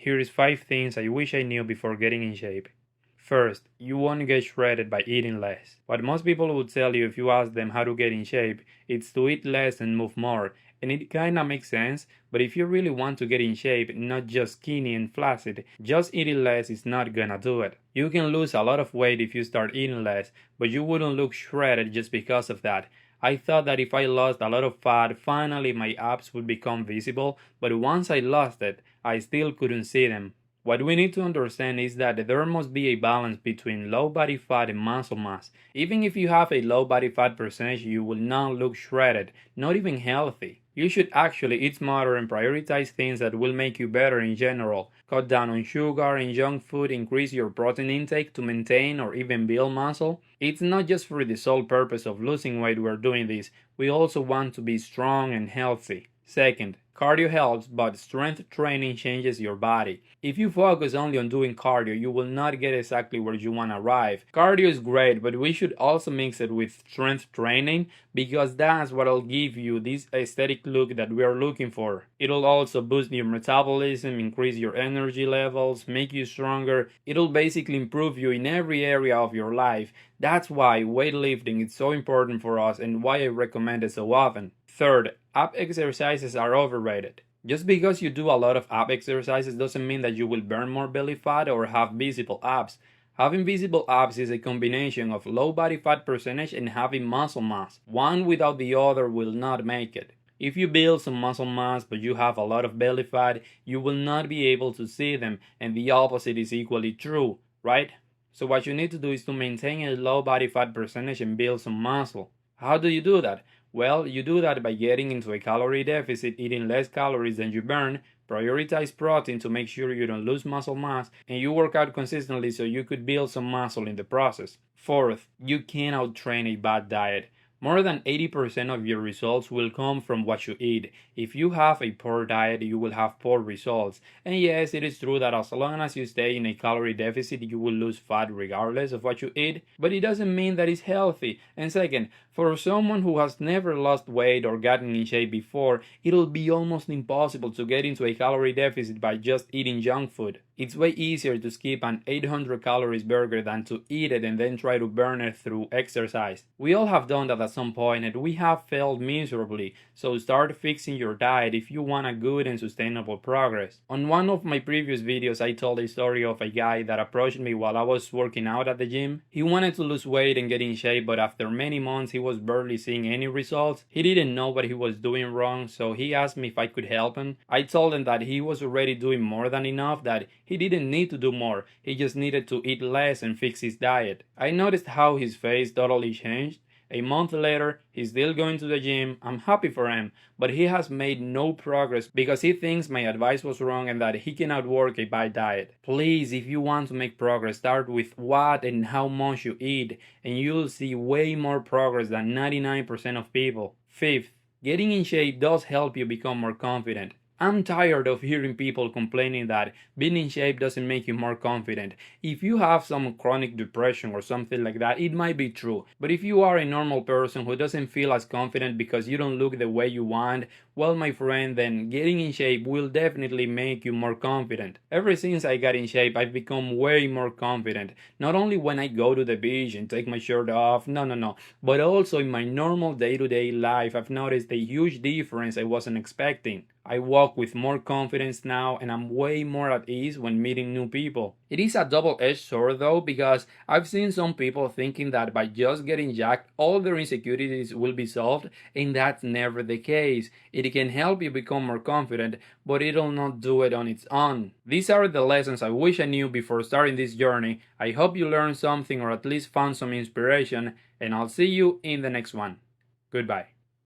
Here is 5 things I wish I knew before getting in shape. First, you won't get shredded by eating less. What most people would tell you if you ask them how to get in shape, it's to eat less and move more. And it kinda makes sense, but if you really want to get in shape, not just skinny and flaccid, just eating less is not gonna do it. You can lose a lot of weight if you start eating less, but you wouldn't look shredded just because of that. I thought that if I lost a lot of fat, finally my abs would become visible, but once I lost it, I still couldn't see them. What we need to understand is that there must be a balance between low body fat and muscle mass. Even if you have a low body fat percentage, you will not look shredded, not even healthy. You should actually eat smarter and prioritize things that will make you better in general. Cut down on sugar and junk food, increase your protein intake to maintain or even build muscle. It's not just for the sole purpose of losing weight we're doing this, we also want to be strong and healthy. Second, cardio helps, but strength training changes your body. If you focus only on doing cardio, you will not get exactly where you want to arrive. Cardio is great, but we should also mix it with strength training because that's what'll give you this aesthetic look that we are looking for. It'll also boost your metabolism, increase your energy levels, make you stronger. It'll basically improve you in every area of your life. That's why weightlifting is so important for us and why I recommend it so often. Third, ab exercises are overrated. Just because you do a lot of ab exercises doesn't mean that you will burn more belly fat or have visible abs. Having visible abs is a combination of low body fat percentage and having muscle mass. One without the other will not make it. If you build some muscle mass but you have a lot of belly fat, you will not be able to see them, and the opposite is equally true, right? So what you need to do is to maintain a low body fat percentage and build some muscle. How do you do that? Well, you do that by getting into a calorie deficit, eating less calories than you burn, prioritize protein to make sure you don't lose muscle mass, and you work out consistently so you could build some muscle in the process. Fourth, you can't outtrain a bad diet. More than 80% of your results will come from what you eat. If you have a poor diet, you will have poor results. And yes, it is true that as long as you stay in a calorie deficit, you will lose fat regardless of what you eat, but it doesn't mean that it's healthy. And second, for someone who has never lost weight or gotten in shape before, it'll be almost impossible to get into a calorie deficit by just eating junk food. It's way easier to skip an 800 calories burger than to eat it and then try to burn it through exercise. We all have done that at some point and we have failed miserably, so start fixing your diet if you want a good and sustainable progress. On one of my previous videos I told a story of a guy that approached me while I was working out at the gym. He wanted to lose weight and get in shape, but after many months he was barely seeing any results. He didn't know what he was doing wrong, so he asked me if I could help him. I told him that he was already doing more than enough, that he didn't need to do more, he just needed to eat less and fix his diet. I noticed how his face totally changed. A month later, he's still going to the gym. I'm happy for him, but he has made no progress because he thinks my advice was wrong and that he cannot work a bad diet. Please, if you want to make progress, start with what and how much you eat, and you'll see way more progress than 99% of people. Fifth, getting in shape does help you become more confident. I'm tired of hearing people complaining that being in shape doesn't make you more confident. If you have some chronic depression or something like that, it might be true. But if you are a normal person who doesn't feel as confident because you don't look the way you want, well, my friend, then getting in shape will definitely make you more confident. Ever since I got in shape, I've become way more confident. Not only when I go to the beach and take my shirt off, no, but also in my normal day-to-day life, I've noticed a huge difference I wasn't expecting. I walk with more confidence now and I'm way more at ease when meeting new people. It is a double-edged sword though, because I've seen some people thinking that by just getting jacked all their insecurities will be solved, and that's never the case. It can help you become more confident, but it'll not do it on its own. These are the lessons I wish I knew before starting this journey. I hope you learned something or at least found some inspiration, and I'll see you in the next one. Goodbye.